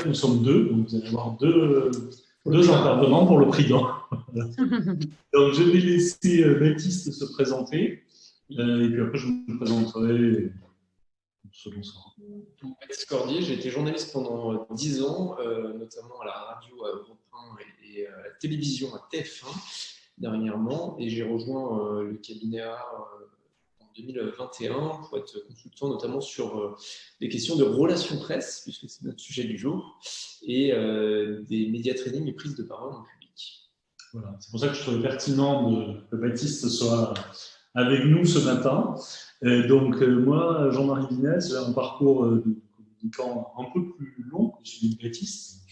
nous sommes deux, donc vous allez avoir deux intervenants pour le prix d'un. Donc, je vais laisser Baptiste se présenter, et puis après, je me présenterai selon ça. Baptiste Cordier, j'ai été journaliste pendant 10 ans, notamment à la radio à Europe 1 et à la télévision à TF1 dernièrement, et j'ai rejoint le cabinet A en 2021 pour être consultant notamment sur des questions de relations presse, puisque c'est notre sujet du jour, et des média training et prise de parole en public. Voilà. C'est pour ça que je trouvais pertinent que Baptiste soit avec nous ce matin. Donc, moi, Jean-Marie Vinès, j'ai un parcours de communicant un peu plus long que celui de Baptiste.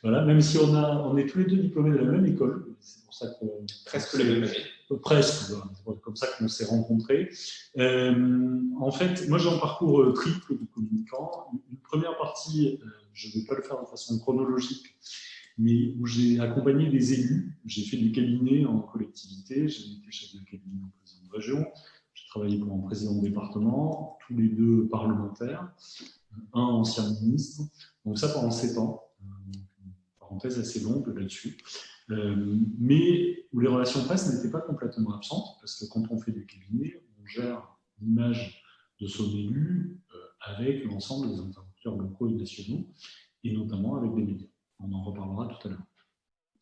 Voilà, même si on est tous les deux diplômés de la même école. C'est pour ça que presque les mêmes années. Presque, voilà. C'est comme ça qu'on s'est rencontrés. En fait, moi, j'ai un parcours triple de communicant. Une première partie, je ne vais pas le faire de façon chronologique, mais où j'ai accompagné des élus. J'ai fait du cabinet en collectivité, j'ai été chef de cabinet en président de région, j'ai travaillé comme président de département, tous les deux parlementaires, un ancien ministre. Donc ça pendant 7 ans. Une parenthèse assez longue là-dessus. Mais où les relations presse n'étaient pas complètement absentes, parce que quand on fait du cabinet, on gère l'image de son élu avec l'ensemble des interlocuteurs locaux et nationaux, et notamment avec des médias. On en reparlera tout à l'heure.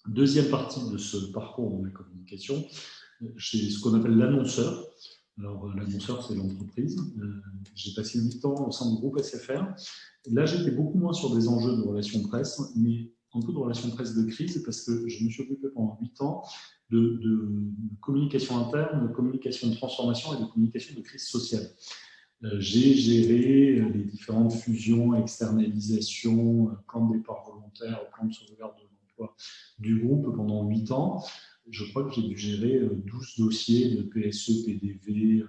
Deuxième partie de ce parcours de la communication, c'est ce qu'on appelle l'annonceur. Alors, l'annonceur, c'est l'entreprise. J'ai passé 8 ans au sein du groupe SFR. Là, j'étais beaucoup moins sur des enjeux de relations presse, mais un peu de relations presse de crise, parce que je me suis occupé pendant 8 ans de communication interne, de communication de transformation et de communication de crise sociale. J'ai géré les différentes fusions, externalisations, plan de départ volontaire, plan de sauvegarde de l'emploi du groupe pendant 8 ans. Je crois que j'ai dû gérer 12 dossiers de PSE, PDV,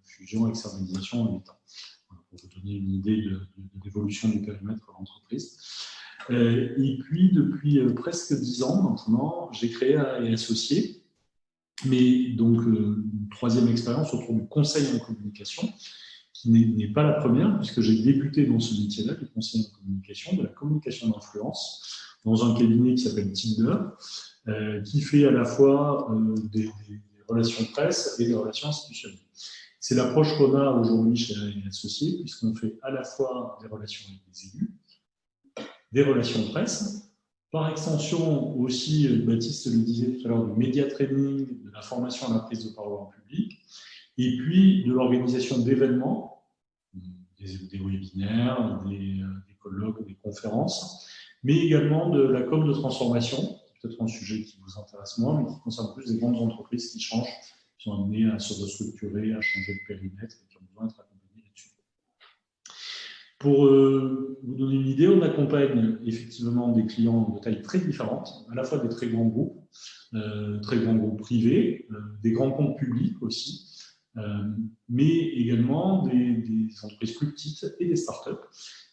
fusion, externalisation en 8 ans. Voilà, pour vous donner une idée de l'évolution du périmètre de l'entreprise. Et puis, depuis presque 10 ans maintenant, j'ai créé et associé, mais donc une troisième expérience autour du conseil en communication, qui n'est pas la première, puisque j'ai débuté dans ce métier-là, du conseil en communication, de la communication d'influence, dans un cabinet qui s'appelle Tinder, qui fait à la fois des relations presse et des relations institutionnelles. C'est l'approche qu'on a aujourd'hui chez les associés, puisqu'on fait à la fois des relations avec les élus, des relations presse, par extension aussi, Baptiste le disait tout à l'heure, du média training, de la formation à la prise de parole en public, et puis de l'organisation d'événements, des webinaires, des colloques, des conférences, mais également de la com de transformation, peut-être un sujet qui vous intéresse moins, mais qui concerne plus des grandes entreprises qui changent, qui sont amenées à se restructurer, à changer de périmètre et qui ont besoin d'être accompagnées là-dessus. Pour vous donner une idée, on accompagne effectivement des clients de taille très différentes, à la fois des très grands groupes privés, des grands comptes publics aussi, mais également des entreprises plus petites et des startups.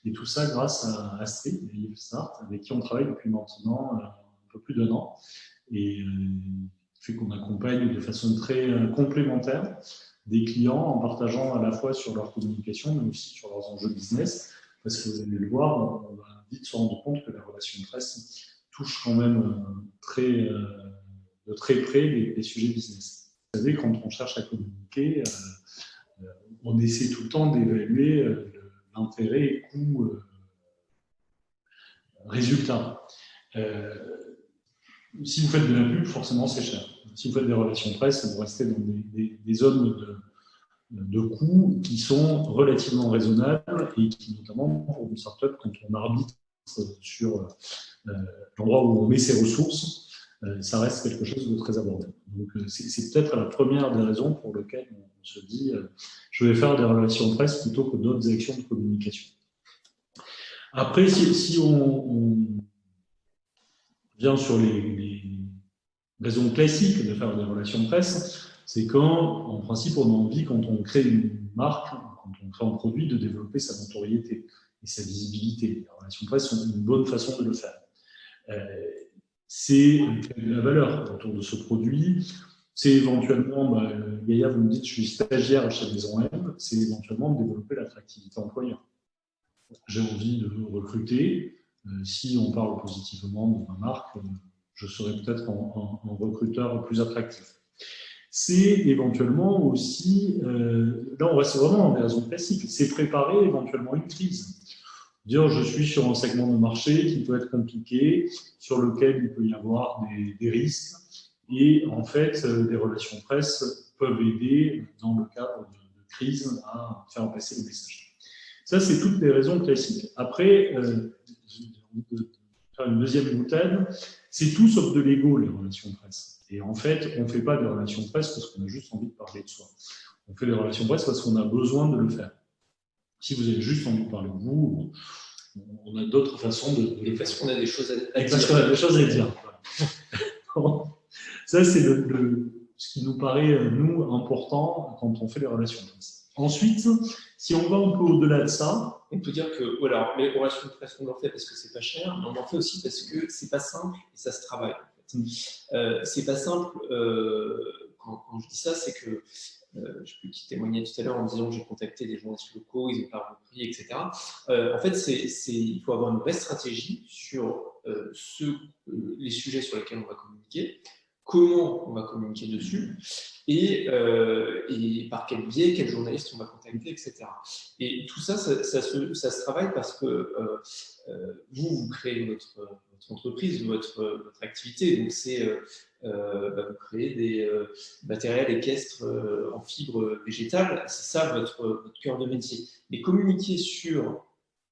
Et tout ça grâce à Astrid, et Start, avec qui on travaille depuis maintenant un peu plus d'1 an. Et fait qu'on accompagne de façon très complémentaire des clients en partageant à la fois sur leur communication, mais aussi sur leurs enjeux business. Parce que vous allez le voir, on va vite se rendre compte que la relation presse touche quand même de très près les sujets business. Vous savez, quand on cherche à communiquer, on essaie tout le temps d'évaluer l'intérêt coût-résultat. Si vous faites de la pub, forcément c'est cher. Si vous faites des relations presse, vous restez dans des zones de coûts qui sont relativement raisonnables et qui, notamment pour une startup, quand on arbitre sur l'endroit où on met ses ressources, ça reste quelque chose de très abordable. Donc, c'est peut-être la première des raisons pour lesquelles on se dit je vais faire des relations presse plutôt que d'autres actions de communication. Après, si on vient sur les raisons classiques de faire des relations presse, c'est quand, en principe, on a envie, quand on crée une marque, quand on crée un produit, de développer sa notoriété et sa visibilité. Les relations presse sont une bonne façon de le faire. C'est de la valeur autour de ce produit. C'est éventuellement, Gaïa, vous me dites, je suis stagiaire chez Maison M, c'est éventuellement de développer l'attractivité employeur. J'ai envie de recruter, si on parle positivement de ma marque, je serai peut-être un recruteur plus attractif. C'est éventuellement aussi, là on reste vraiment dans des raisons classiques, c'est préparer éventuellement une crise. Dire je suis sur un segment de marché qui peut être compliqué, sur lequel il peut y avoir des risques, et en fait des relations presse peuvent aider dans le cadre de crise à faire passer le message. Ça, c'est toutes les raisons classiques. Après, faire une deuxième boutade, c'est tout sauf de l'ego, les relations presse. Et en fait, on ne fait pas des relations presse parce qu'on a juste envie de parler de soi. On fait des relations presse parce qu'on a besoin de le faire. Si vous avez juste envie de parler de vous, on a d'autres façons de et parce qu'on a des choses à dire. Parce qu'on a des choses à dire. Ça, c'est ce qui nous paraît, nous, important quand on fait les relations presse. Ensuite, si on va un peu au-delà de ça, on peut dire que voilà, les relations de presse, on en fait parce que c'est pas cher, mais on en fait aussi parce que c'est pas simple et ça se travaille. En fait. C'est pas simple. Quand je dis ça, c'est que je peux qui témoigner tout à l'heure en disant que j'ai contacté des journalistes locaux, ils n'ont pas repris, etc. En fait, il faut avoir une vraie stratégie sur les sujets sur lesquels on va communiquer, comment on va communiquer dessus et par quel biais, quel journaliste on va contacter, etc. Et tout ça, ça se travaille parce que vous créez votre entreprise, votre activité. Donc, c'est vous créez des matériels équestres en fibre végétale. C'est ça votre cœur de métier. Mais communiquer sur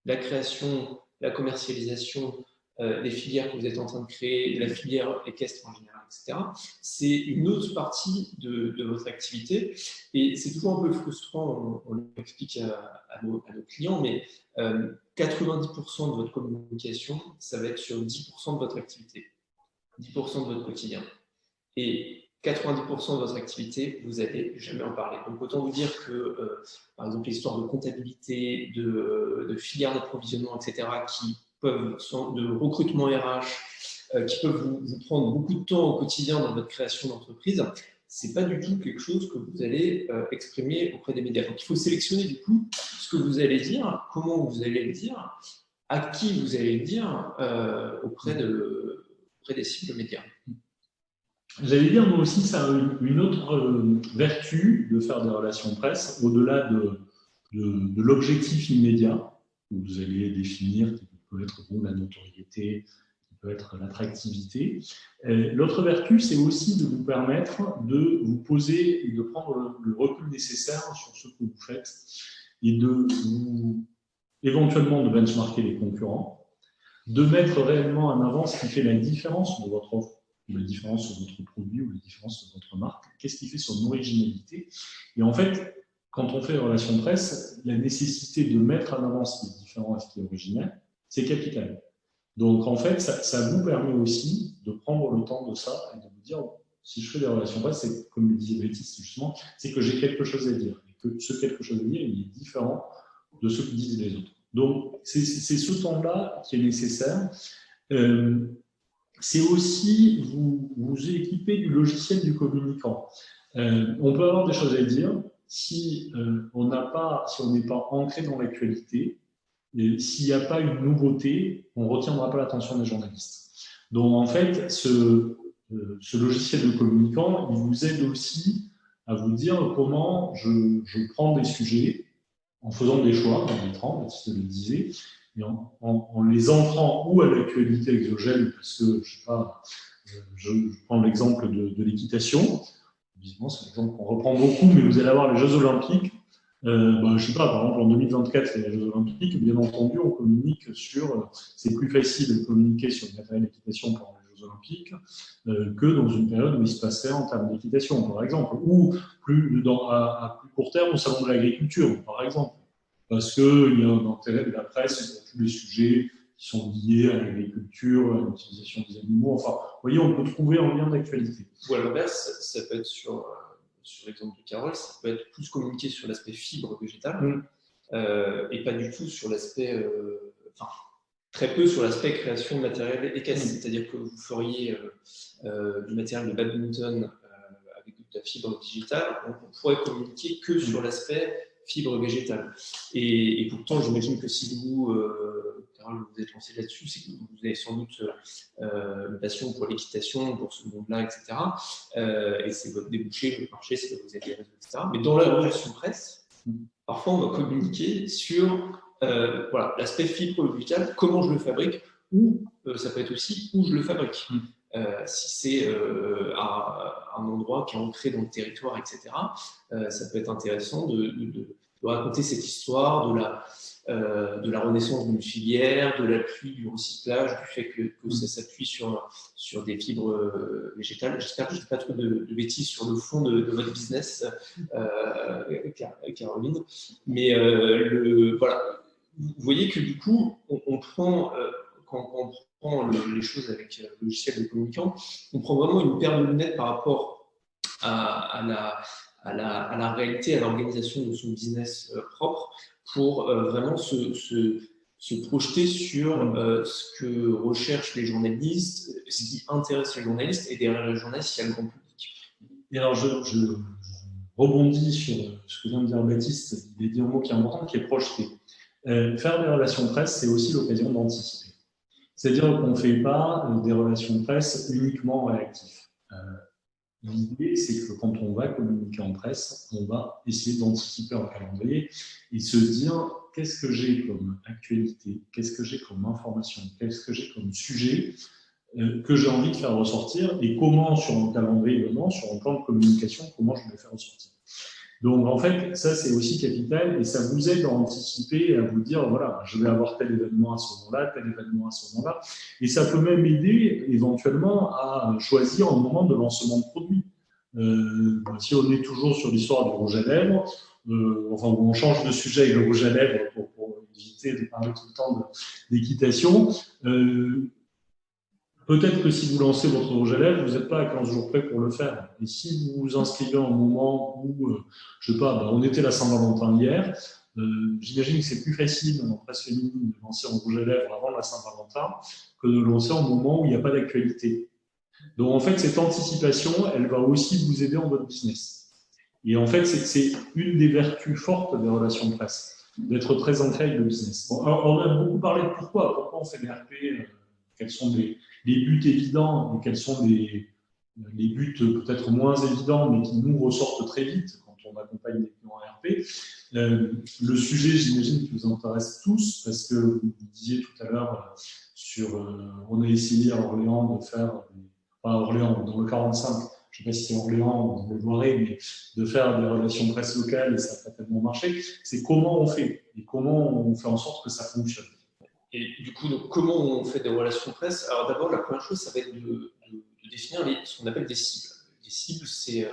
la création, la commercialisation, les filières que vous êtes en train de créer, la filière équestre en général, etc. C'est une autre partie de votre activité et c'est toujours un peu frustrant, on l'explique à nos clients, mais 90% de votre communication, ça va être sur 10% de votre activité, 10% de votre quotidien. Et 90% de votre activité, vous n'allez jamais en parler. Donc, autant vous dire que, par exemple, l'histoire de comptabilité, de filières d'approvisionnement, etc., de recrutement RH, qui peuvent vous prendre beaucoup de temps au quotidien dans votre création d'entreprise, ce n'est pas du tout quelque chose que vous allez exprimer auprès des médias. Donc, il faut sélectionner du coup ce que vous allez dire, comment vous allez le dire, à qui vous allez le dire auprès des cibles médias. J'allais dire, moi aussi, ça a une autre vertu de faire des relations presse, au-delà de l'objectif immédiat, où vous allez définir qui peut être la notoriété, qui peut être l'attractivité. L'autre vertu, c'est aussi de vous permettre de vous poser et de prendre le recul nécessaire sur ce que vous faites et éventuellement de benchmarker les concurrents, de mettre réellement en avant ce qui fait la différence de votre offre, ou la différence sur votre produit, ou la différence sur votre marque, qu'est-ce qui fait son originalité. Et en fait, quand on fait les relations presse, la nécessité de mettre en avant ce qui est différent et ce qui est original, c'est capital. Donc en fait, ça vous permet aussi de prendre le temps de ça et de vous dire, si je fais des relations presse, c'est comme le disait Baptiste justement, c'est que j'ai quelque chose à dire, et que ce quelque chose à dire, il est différent de ce que disent les autres. Donc c'est ce temps-là qui est nécessaire. C'est aussi vous équiper du logiciel du communicant. On peut avoir des choses à dire si on n'est pas ancré dans l'actualité, et s'il n'y a pas une nouveauté, on ne retiendra pas l'attention des journalistes. Donc en fait, ce logiciel de communicant, il vous aide aussi à vous dire comment je prends des sujets en faisant des choix, en arbitrant, Baptiste le disait, et en les entrant ou à l'actualité exogène, parce que, je sais pas, je prends l'exemple de l'équitation, évidemment, c'est l'exemple qu'on reprend beaucoup, mais vous allez avoir les Jeux Olympiques, je sais pas, par exemple, en 2024, il y a les Jeux Olympiques, bien entendu, on communique c'est plus facile de communiquer sur le matériel d'équitation pendant les Jeux Olympiques que dans une période où il se passait en termes d'équitation, par exemple, ou à plus court terme au salon de l'agriculture, par exemple, parce qu'il y a un intérêt de la presse pour tous les sujets qui sont liés à l'agriculture, à l'utilisation des animaux. Enfin, vous voyez, on peut trouver un lien d'actualité. Ou à l'inverse, ça peut être sur l'exemple de Carole, ça peut être plus communiqué sur l'aspect fibre végétale et pas du tout sur l'aspect, très peu sur l'aspect création de matériel équestre. C'est-à-dire que vous feriez du matériel de badminton avec de la fibre digitale, on pourrait communiquer que sur l'aspect fibre végétale. Et pourtant, j'imagine que si vous Carole, vous êtes lancé là-dessus, c'est que vous avez sans doute une passion pour l'équitation, pour ce monde-là, etc. Et c'est votre débouché, votre marché, c'est que vous avez des réseaux, etc. Mais dans la relation presse, parfois on va communiquer sur voilà, l'aspect fibre vital, comment je le fabrique, ou ça peut être aussi où je le fabrique. Si c'est à un endroit qui est ancré dans le territoire, etc., ça peut être intéressant de raconter cette histoire de la renaissance d'une filière, de l'appui du recyclage, du fait que ça s'appuie sur des fibres végétales. J'espère que je ne dis pas trop de bêtises sur le fond de votre business, Caroline. Mais voilà, vous voyez que du coup, on prend, quand on prend les choses avec le logiciel de communicant, on prend vraiment une paire de lunettes par rapport à la réalité, à l'organisation de son business propre, pour vraiment se projeter sur ce que recherchent les journalistes, ce qui intéresse les journalistes, et derrière les journalistes, il y a le grand public. Et alors, je rebondis sur ce que vient de dire Baptiste. Il a dit un mot qui est important, qui est projeter. Faire des relations presse, c'est aussi l'occasion d'anticiper. C'est-à-dire qu'on ne fait pas des relations presse uniquement réactives. L'idée, c'est que quand on va communiquer en presse, on va essayer d'anticiper un calendrier et se dire qu'est-ce que j'ai comme actualité, qu'est-ce que j'ai comme information, qu'est-ce que j'ai comme sujet que j'ai envie de faire ressortir et comment, sur un calendrier venant, sur un plan de communication, comment je vais le faire ressortir. Donc, en fait, ça, c'est aussi capital et ça vous aide à anticiper, à vous dire, voilà, je vais avoir tel événement à ce moment-là, tel événement à ce moment-là. Et ça peut même aider éventuellement à choisir un moment de lancement de produit. Si on est toujours sur l'histoire du rouge à lèvres, enfin, on change de sujet avec le rouge à lèvres pour éviter de parler tout le temps d'équitation. Peut-être que si vous lancez votre rouge à lèvres, vous n'êtes pas à 15 jours près pour le faire. Et si vous vous inscrivez à un moment où, je ne sais pas, on était la Saint-Valentin hier, j'imagine que c'est plus facile en presse féminine de lancer un rouge à lèvres avant la Saint-Valentin que de lancer un moment où il n'y a pas d'actualité. Donc en fait, cette anticipation, elle va aussi vous aider en votre business. Et en fait, c'est une des vertus fortes des relations de presse, d'être très ancré avec le business. Bon, alors, on a beaucoup parlé de pourquoi on fait des RP, quels sont les buts évidents et quels sont les buts peut-être moins évidents, mais qui nous ressortent très vite quand on accompagne des clients en RP. Le sujet, j'imagine, qui vous intéresse tous, parce que vous disiez tout à l'heure, on a essayé à Orléans de faire, pas à Orléans, dans le 45, je ne sais pas si c'est Orléans ou le Loiret, mais de faire des relations presse locales, et ça n'a pas tellement marché. C'est comment on fait, et comment on fait en sorte que ça fonctionne. Et du coup, donc, comment on fait des relations presse? Alors d'abord, la première chose, ça va être de définir ce qu'on appelle des cibles. Les cibles, ce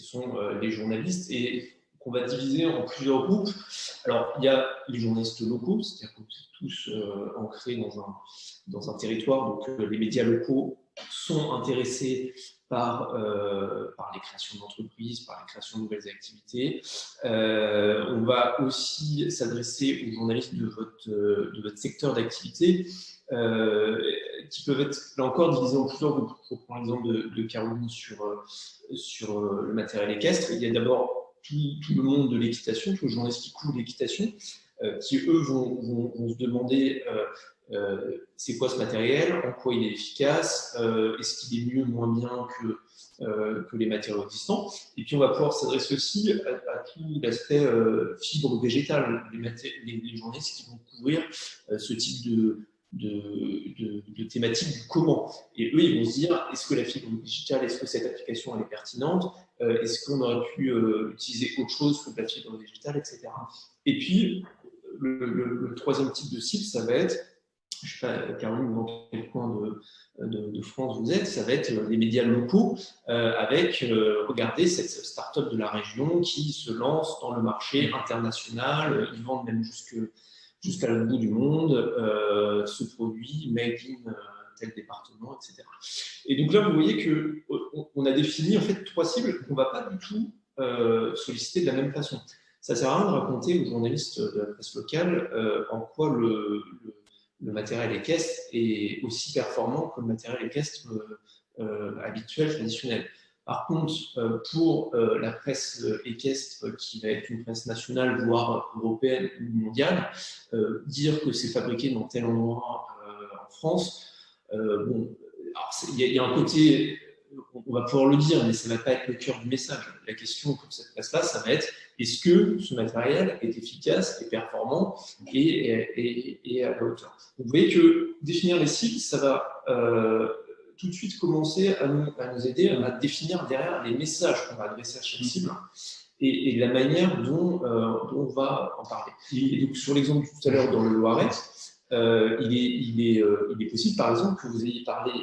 sont les journalistes et qu'on va diviser en plusieurs groupes. Alors, il y a les journalistes locaux, c'est-à-dire qu'on est tous ancrés dans un territoire, donc les médias locaux sont intéressés par les créations d'entreprises, par la création de nouvelles activités. On va aussi s'adresser aux journalistes de votre secteur d'activité, qui peuvent être, là encore, divisés en plusieurs groupes. Je prends l'exemple de Caroline sur le matériel équestre. Il y a d'abord tout le monde de l'équitation, tous les journalistes qui couvrent l'équitation, qui, eux, vont se demander c'est quoi ce matériel, en quoi il est efficace, est-ce qu'il est mieux, moins bien que les matériaux existants. Et puis on va pouvoir s'adresser aussi à tout l'aspect fibre végétale, les journalistes qui vont couvrir ce type de thématique du comment. Et eux, ils vont se dire, est-ce que la fibre végétale, est-ce que cette application elle est pertinente, est-ce qu'on aurait pu utiliser autre chose que la fibre végétale, etc. Et puis, le troisième type de cible, ça va être, je ne sais pas, Caroline, dans quel coin de France vous êtes, ça va être les médias locaux avec, regardez, cette start-up de la région qui se lance dans le marché international, ils vendent même jusqu'à l'autre bout du monde ce produit made in tel département, etc. Et donc là, vous voyez qu'on a défini en fait 3 cibles qu'on ne va pas du tout solliciter de la même façon. Ça ne sert à rien de raconter aux journalistes de la presse locale en quoi le matériel équestre est aussi performant que le matériel équestre habituel, traditionnel. Par contre, pour la presse équestre, qui va être une presse nationale, voire européenne ou mondiale, dire que c'est fabriqué dans tel endroit en France, bon, il y a un côté, on va pouvoir le dire, mais ça ne va pas être le cœur du message. La question pour cette presse-là, ça va être est-ce que ce matériel est efficace et performant et à la hauteur. Vous voyez que définir les cibles, ça va tout de suite commencer à nous aider à définir derrière les messages qu'on va adresser à chaque cible et la manière dont on va en parler. Et donc, sur l'exemple tout à l'heure dans le Loiret, il est possible, par exemple, que vous ayez parlé,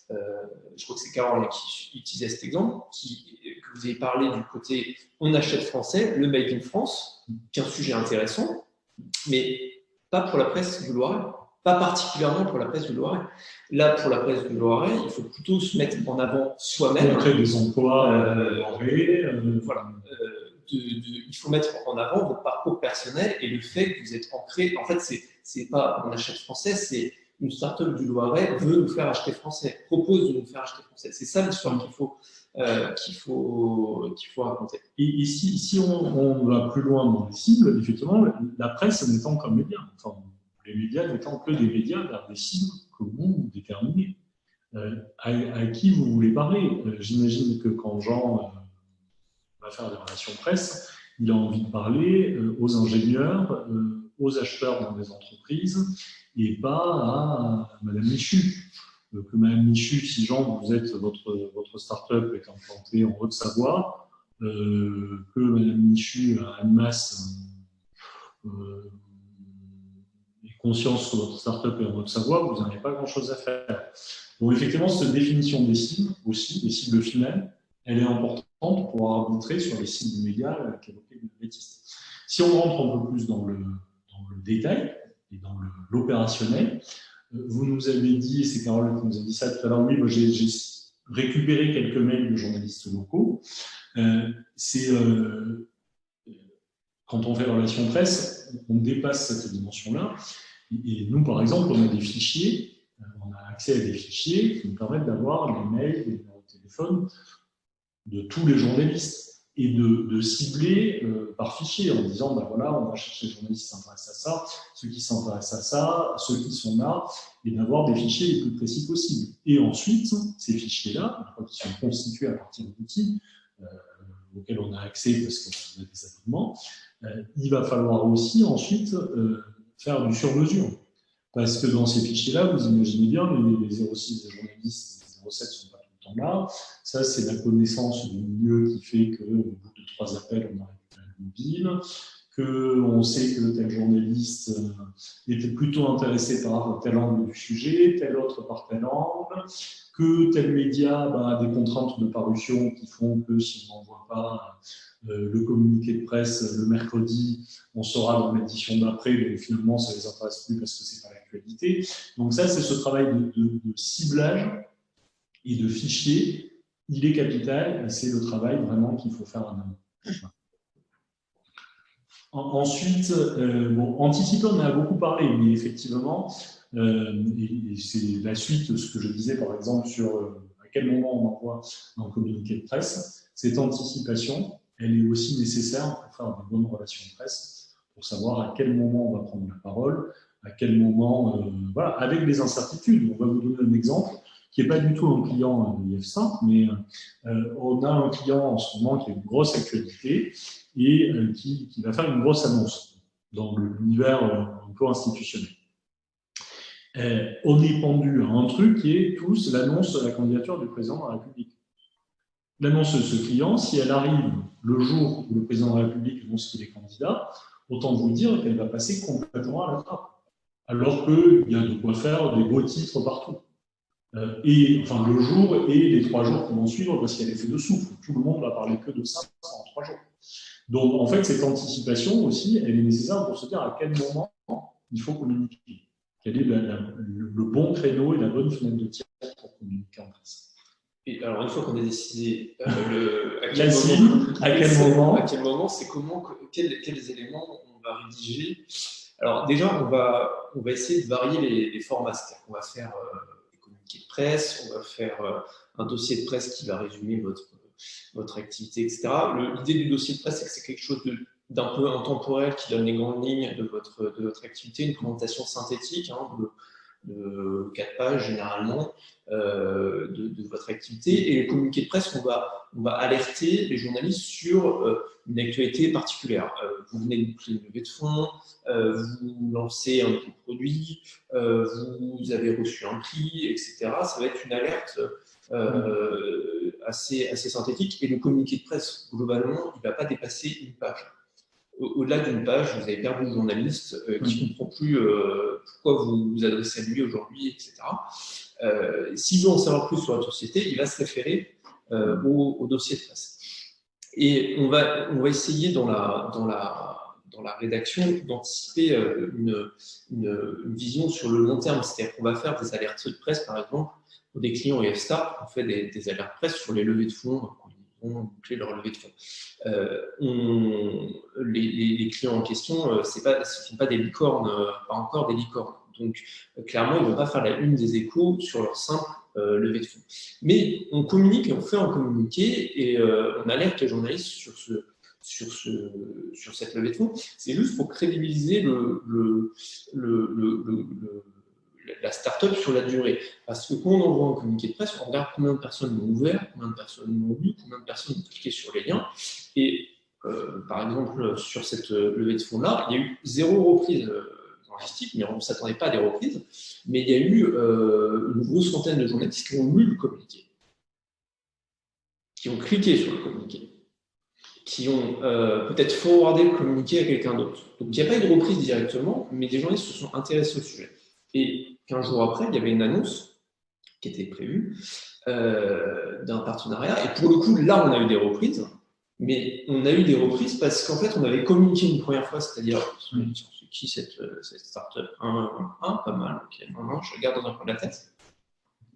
je crois que c'est Carole qui utilisait cet exemple, que vous ayez parlé du côté on achète français, le Made in France, qui est un sujet intéressant, mais pas pour la presse du Loiret, pas particulièrement pour la presse du Loiret. Là, pour la presse du Loiret, il faut plutôt se mettre en avant soi-même. Créer des emplois Loiret. Voilà. Il faut mettre en avant votre parcours personnel et le fait que vous êtes ancré. En fait, c'est pas on achète français, c'est une start-up du Loiret veut nous faire acheter français, propose de nous faire acheter français. C'est ça l'histoire qu'il faut raconter. Et si on va plus loin dans les cibles, effectivement, la presse n'étant qu'un média, enfin, les médias n'étant que des médias vers des cibles que vous déterminez. À qui vous voulez parler? J'imagine que quand Jean va faire des relations presse, il a envie de parler aux ingénieurs, aux acheteurs dans des entreprises, et pas à Madame Michu. Que Madame Michu, si Jean, vous êtes votre start-up est implantée en Haute-Savoie, que Madame Michu a une masse conscience que votre start-up est en Haute-Savoie, vous n'en avez pas grand-chose à faire. Donc effectivement, cette définition des cibles, aussi, des cibles finales, elle est importante pour arbitrer sur les cibles médias qu'évoquait Baptiste. Si on rentre un peu plus dans le détail et dans l'opérationnel, vous nous avez dit, et c'est Carole qui nous a dit ça tout à l'heure, oui, moi j'ai récupéré quelques mails de journalistes locaux. Quand on fait relations presse, on dépasse cette dimension-là. Et nous, par exemple, on a des fichiers, on a accès à des fichiers qui nous permettent d'avoir les mails, les numéros de téléphone de tous les journalistes et de cibler par fichier en disant, ben voilà, on va chercher les journalistes qui s'intéressent à ça, ceux qui s'intéressent à ça, ceux qui sont là, et d'avoir des fichiers les plus précis possibles. Et ensuite, ces fichiers-là, une fois qu'ils sont constitués à partir d'outils auxquels on a accès parce qu'on a des abonnements, il va falloir aussi ensuite faire du sur-mesure. Parce que dans ces fichiers-là, vous imaginez bien, les 06 des journalistes, les 07 ne sont pas tout le temps là. Ça, c'est la connaissance du milieu qui fait qu'au bout de 3 appels, on a récupéré le mobile, qu'on sait que tel journaliste était plutôt intéressé par tel angle du sujet, tel autre par tel angle, que tel média a des contraintes de parution qui font que si on n'envoie pas le communiqué de presse le mercredi, on saura dans l'édition d'après, mais finalement ça ne les intéresse plus parce que ce n'est pas l'actualité. Donc ça, c'est ce travail de ciblage et de fichier, il est capital, et c'est le travail vraiment qu'il faut faire en amont. Ensuite, anticiper, on en a beaucoup parlé, mais effectivement, et c'est la suite de ce que je disais par exemple sur à quel moment on envoie un communiqué de presse. Cette anticipation, elle est aussi nécessaire pour faire de bonnes relations de presse, pour savoir à quel moment on va prendre la parole, à quel moment, voilà, avec des incertitudes. On va vous donner un exemple qui n'est pas du tout un client d'IF5, mais on a un client en ce moment qui a une grosse actualité et qui va faire une grosse annonce dans l'univers un peu institutionnel. On est pendu à un truc qui est tous l'annonce de la candidature du président de la République. L'annonce de ce client, si elle arrive le jour où le président de la République annonce qu'il est candidat, autant vous dire qu'elle va passer complètement à la trappe. Alors qu'il y a de quoi faire des beaux titres partout. Et enfin le jour et les 3 jours qui vont suivre, parce qu'il y a l'effet de souffle. Tout le monde va parler que de ça en 3 jours. Donc en fait, cette anticipation aussi, elle est nécessaire pour se dire à quel moment il faut communiquer. Quel est le bon créneau et la bonne fenêtre de tir pour communiquer en presse. Et alors, une fois qu'on a décidé à quel moment, c'est comment, quels éléments on va rédiger. Alors déjà, on va essayer de varier les formats, c'est-à-dire qu'on va faire des communiqués communiqué de presse, on va faire un dossier de presse qui va résumer votre activité, etc. L'idée du dossier de presse, c'est que c'est quelque chose d'un peu intemporel qui donne les grandes lignes de votre activité, une présentation synthétique de 4 pages généralement de votre activité. Et les communiqués de presse, on va alerter les journalistes sur une actualité particulière. Vous venez de boucler une levée de fonds, vous lancez un nouveau produit, vous avez reçu un prix, etc. Ça va être une alerte assez synthétique. Et le communiqué de presse, globalement, il ne va pas dépasser une page. Au-delà d'une page, vous avez perdu le journaliste qui ne comprend plus pourquoi vous vous adressez à lui aujourd'hui, etc. S'il veut en savoir plus sur la société, il va se référer au dossier de presse. Et on va essayer dans la rédaction d'anticiper une vision sur le long terme. C'est-à-dire qu'on va faire des alertes de presse, par exemple, pour des clients EFSTAR. On fait des alertes presse sur les levées de fonds, ont bouclé leur levée de fonds. Les clients en question, ce ne sont pas des licornes, pas encore des licornes. Donc, clairement, ils ne vont pas faire la une des Échos sur leur simple levée de fonds. Mais on communique et on fait un communiqué et on alerte les journalistes sur cette levée de fonds. C'est juste pour crédibiliser la start-up sur la durée. Parce que quand on envoie un communiqué de presse, on regarde combien de personnes l'ont ouvert, combien de personnes l'ont lu, combien de personnes ont cliqué sur les liens. Et par exemple, sur cette levée de fonds-là, il y a eu 0 reprise journalistique, mais on ne s'attendait pas à des reprises. Mais il y a eu une grosse centaine de journalistes qui ont lu le communiqué, qui ont cliqué sur le communiqué, qui ont peut-être forwardé le communiqué à quelqu'un d'autre. Donc il n'y a pas eu de reprise directement, mais des journalistes se sont intéressés au sujet. Et 15 jours après, il y avait une annonce qui était prévue d'un partenariat. Et pour le coup, là, on a eu des reprises. Mais on a eu des reprises parce qu'en fait, on avait communiqué une première fois, c'est-à-dire, c'est qui cette startup pas mal, ok, je regarde dans un coin de la tête.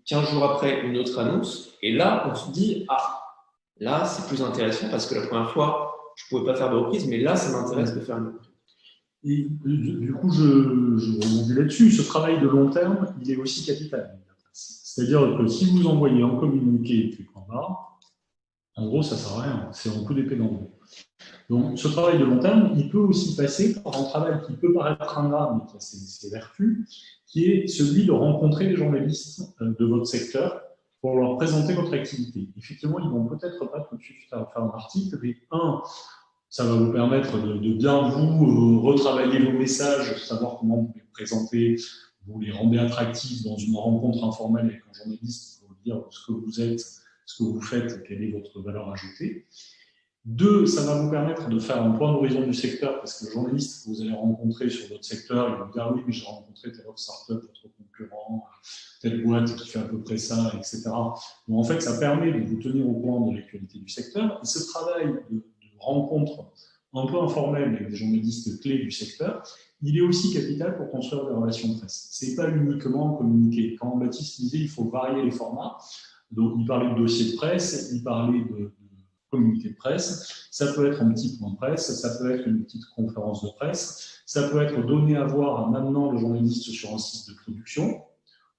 15 jours après, une autre annonce. Et là, on se dit, là, c'est plus intéressant parce que la première fois, je ne pouvais pas faire de reprise, mais là, ça m'intéresse de faire une reprise. Et du coup, je rebondis là-dessus. Ce travail de long terme, il est aussi capital. C'est-à-dire que si vous envoyez un communiqué et puis point barre, en gros, ça ne sert à rien. C'est un coup d'épée dans le dos. Donc, ce travail de long terme, il peut aussi passer par un travail qui peut paraître ingrat, mais qui a ses vertus, qui est celui de rencontrer les journalistes de votre secteur pour leur présenter votre activité. Effectivement, ils ne vont peut-être pas tout de suite faire un article, mais ça va vous permettre de bien vous retravailler vos messages, savoir comment vous les présenter, vous les rendez attractifs dans une rencontre informelle avec un journaliste pour dire ce que vous êtes, ce que vous faites, quelle est votre valeur ajoutée. 2, ça va vous permettre de faire un point d'horizon du secteur, parce que le journaliste que vous allez rencontrer sur votre secteur, il va vous dire oui, mais j'ai rencontré telle autre startup, votre concurrent, telle boîte qui fait à peu près ça, etc. Donc en fait, ça permet de vous tenir au courant de l'actualité du secteur. Et ce travail de rencontre un peu informelle avec des journalistes clés du secteur, il est aussi capital pour construire des relations de presse. Ce n'est pas uniquement communiquer. Quand Baptiste disait il faut varier les formats, donc il parlait de dossier de presse, il parlait de communiqué de presse, ça peut être un petit point de presse, ça peut être une petite conférence de presse, ça peut être donné à voir maintenant le journaliste sur un site de production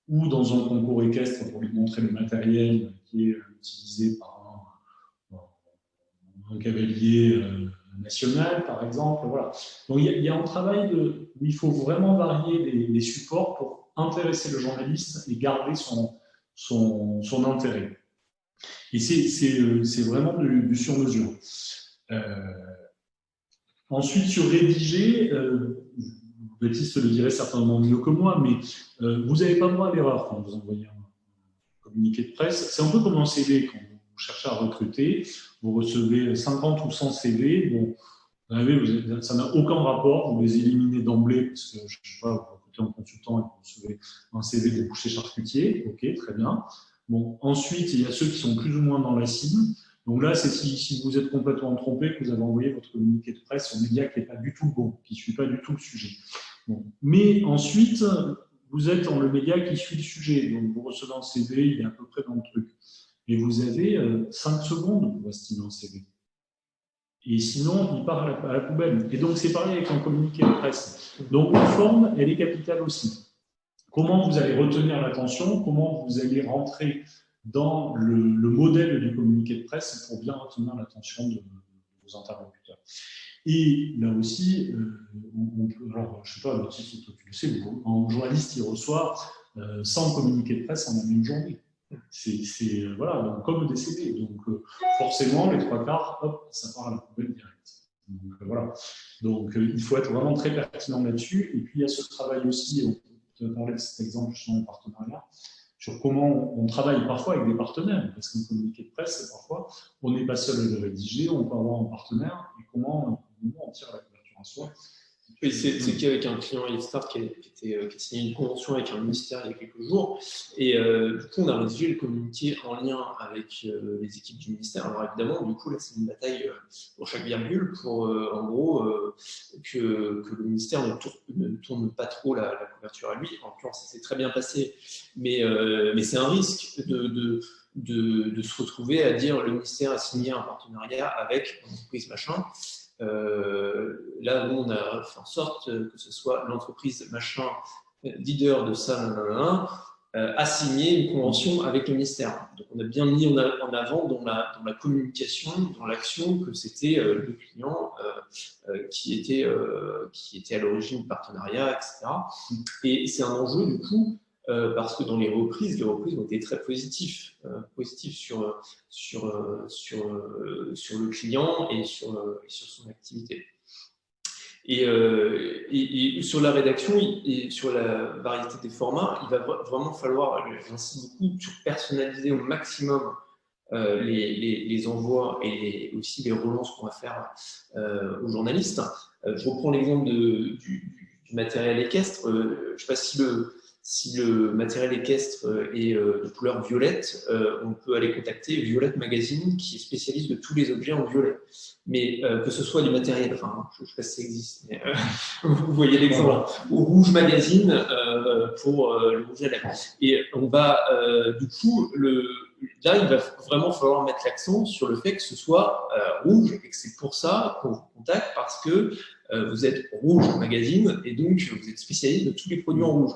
ou dans un concours équestre pour lui montrer le matériel qui est utilisé par un cavalier national, par exemple. Voilà. Donc il y a un travail où il faut vraiment varier les supports pour intéresser le journaliste et garder son intérêt. Et c'est vraiment du sur-mesure. Ensuite, sur rédiger, Baptiste le dirait certainement mieux que moi, mais vous n'avez pas le droit à l'erreur quand vous envoyez un communiqué de presse. C'est un peu comme un CV quand vous cherchez à recruter. Vous recevez 50 ou 100 CV. Bon, ça n'a aucun rapport. Vous les éliminez d'emblée parce que, je ne sais pas, vous recrutez en consultant et vous recevez un CV de boucher charcutier. OK, très bien. Bon, ensuite, il y a ceux qui sont plus ou moins dans la cible. Donc là, c'est si vous êtes complètement trompé, que vous avez envoyé votre communiqué de presse au média qui n'est pas du tout bon, qui ne suit pas du tout le sujet. Bon. Mais ensuite, vous êtes dans le média qui suit le sujet. Donc vous recevez un CV, il est à peu près dans le truc. Et vous avez 5 secondes pour estimer un CV. Et sinon, il part à la poubelle. Et donc, c'est pareil avec un communiqué de presse. Donc, la forme, elle est capitale aussi. comment vous allez retenir l'attention, comment vous allez rentrer dans le modèle du communiqué de presse pour bien retenir l'attention de vos interlocuteurs. Et là aussi, alors, je ne sais pas, le titre, tu le sais, un journaliste, il reçoit 100 communiqués de presse en la même journée. C'est voilà, donc, comme des CD. Donc, forcément, les 3/4, hop, ça part à la poubelle directe. Donc, voilà. Donc, il faut être vraiment très pertinent là-dessus. Et puis, il y a ce travail aussi, on te parlais de cet exemple justement en partenariat, sur comment on travaille parfois avec des partenaires, parce qu'un communiqué de presse, c'est parfois, on n'est pas seul à le rédiger, on peut avoir un partenaire, et comment on tire la couverture à soi. Oui, c'est qu'avec un client Elstart qui a signé une convention avec un ministère il y a quelques jours, et du coup on a rédigé le communiqué en lien avec les équipes du ministère. Alors évidemment, du coup là c'est une bataille pour chaque virgule, pour en gros que le ministère ne tourne pas trop la couverture à lui. En l'occurrence, ça s'est très bien passé, mais c'est un risque de se retrouver à dire le ministère a signé un partenariat avec une entreprise machin. Là où on a fait en sorte que ce soit l'entreprise machin leader de ça, a signé une convention avec le ministère. Donc on a bien mis en avant dans la communication, dans l'action, que c'était le client qui était à l'origine du partenariat, etc. Et c'est un enjeu du coup parce que dans les reprises ont été très positifs sur le client et sur son activité. Et sur la rédaction et sur la variété des formats, il va vraiment falloir, j'insiste beaucoup, sur personnaliser au maximum les envois et aussi les relances qu'on va faire aux journalistes. Je reprends l'exemple du matériel équestre. Je ne sais pas si le matériel équestre est de couleur violette, on peut aller contacter Violette Magazine, qui est spécialiste de tous les objets en violet. Mais que ce soit du matériel, enfin, je ne sais pas si ça existe, mais vous voyez l'exemple, ou Rouge Magazine pour le rouge à lèvres. Et on va, du coup, là, il va vraiment falloir mettre l'accent sur le fait que ce soit rouge, et que c'est pour ça qu'on vous contacte, parce que vous êtes Rouge Magazine, et donc vous êtes spécialiste de tous les produits en rouge.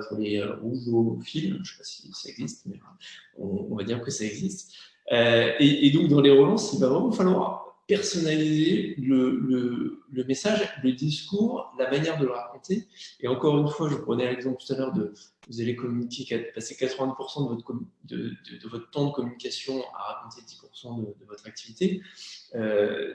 Pour les rouges au fil, je ne sais pas si ça existe, mais on va dire que ça existe. Et donc, dans les relances, il va vraiment falloir personnaliser le message, le discours, la manière de le raconter. Et encore une fois, je prenais l'exemple tout à l'heure vous allez communiquer, passer 80% de votre temps de communication à raconter 10% de votre activité.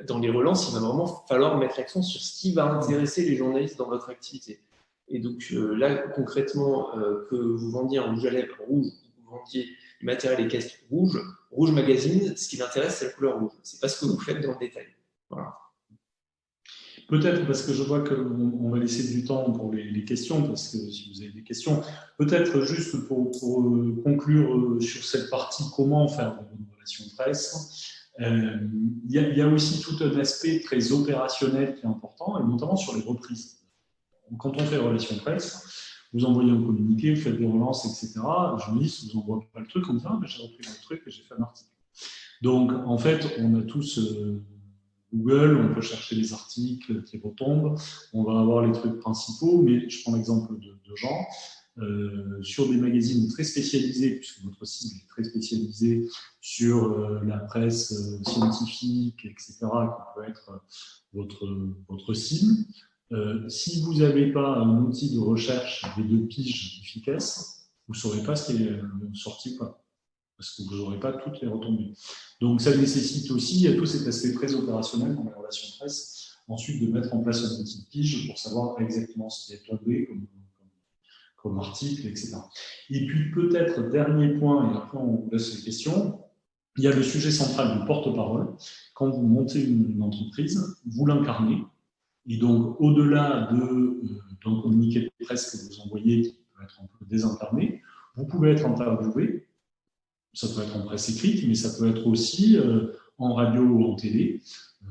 Dans les relances, il va vraiment falloir mettre l'accent sur ce qui va intéresser les journalistes dans votre activité. Et donc là, concrètement, que vous vendiez un rouge à lèvres rouge, que vous vendiez du matériel équestre rouge, Rouge Magazine, ce qui l'intéresse, c'est la couleur rouge. C'est pas ce que vous faites dans le détail. Voilà. Peut-être, parce que je vois qu'on va laisser du temps pour les questions, parce que si vous avez des questions, peut-être juste pour conclure sur cette partie, comment faire une relation presse, il y a aussi tout un aspect très opérationnel qui est important, et notamment sur les reprises. Quand on fait relation presse, vous envoyez un communiqué, vous faites des relances, etc. Le journaliste ne vous envoie pas le truc, on dit « Ah, j'ai repris le truc et j'ai fait un article ». Donc, en fait, on a tous Google, on peut chercher les articles qui retombent, on va avoir les trucs principaux, mais je prends l'exemple de Jean, sur des magazines très spécialisés, puisque votre cible est très spécialisée sur la presse scientifique, etc., qui peut être votre cible. Si vous n'avez pas un outil de recherche des 2 piges efficace, vous ne saurez pas ce qui est sorti ou pas, parce que vous n'aurez pas toutes les retombées. Donc ça nécessite aussi, il y a tout cet aspect très opérationnel dans la relation presse, ensuite de mettre en place un outil de pige pour savoir exactement ce qui est tombé comme article, etc. Et puis peut-être, dernier point, et après on vous laisse les questions, il y a le sujet central du porte-parole. Quand vous montez une entreprise, vous l'incarnez. Et donc, au-delà d'un communiqué de presse que vous envoyez, qui peut être un peu désincarné, vous pouvez être interviewé. Ça peut être en presse écrite, mais ça peut être aussi en radio ou en télé,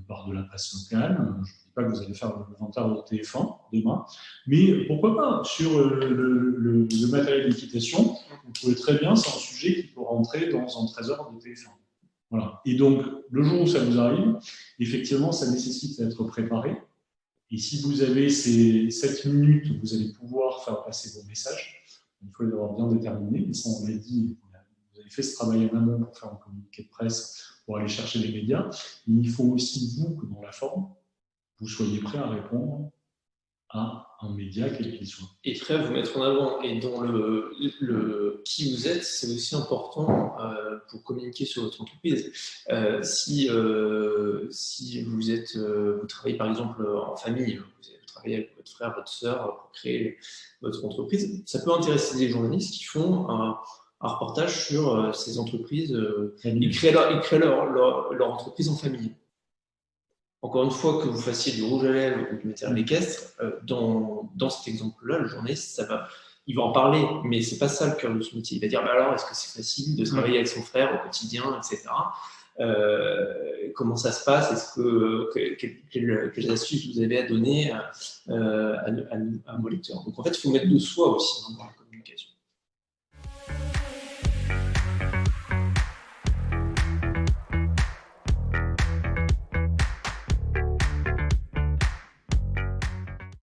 par de la presse locale. Je ne dis pas que vous allez faire le inventaire de TF1 demain, mais pourquoi pas sur le matériel d'équitation, vous pouvez très bien, c'est un sujet qui peut rentrer dans un trésor de TF1. Voilà. Et donc, le jour où ça vous arrive, effectivement, ça nécessite d'être préparé. Et si vous avez ces 7 minutes, vous allez pouvoir faire passer vos messages. Il faut les avoir bien déterminés. Et ça, on l'a dit, vous avez fait ce travail en amont pour faire un communiqué de presse, pour aller chercher les médias. Mais il faut aussi, vous, que dans la forme, vous soyez prêt à répondre à un média, quel qu'il soit. Et prêt à vous mettre en avant. Et dans le qui vous êtes, c'est aussi important pour communiquer sur votre entreprise. Si vous êtes, vous travaillez par exemple en famille, vous travaillez avec votre frère, votre sœur pour créer votre entreprise, ça peut intéresser des journalistes qui font un reportage sur ces entreprises. Ils créent leur entreprise en famille. Encore une fois, que vous fassiez du rouge à lèvres ou du matériel équestre, dans cet exemple-là, le journaliste, il va en parler, mais c'est pas ça le cœur de son métier. Il va dire, bah alors, est-ce que c'est facile de travailler avec son frère au quotidien, etc. Comment ça se passe? Quelles astuces vous avez à donner à vos lecteurs? Donc en fait, il faut mettre de soi aussi dans la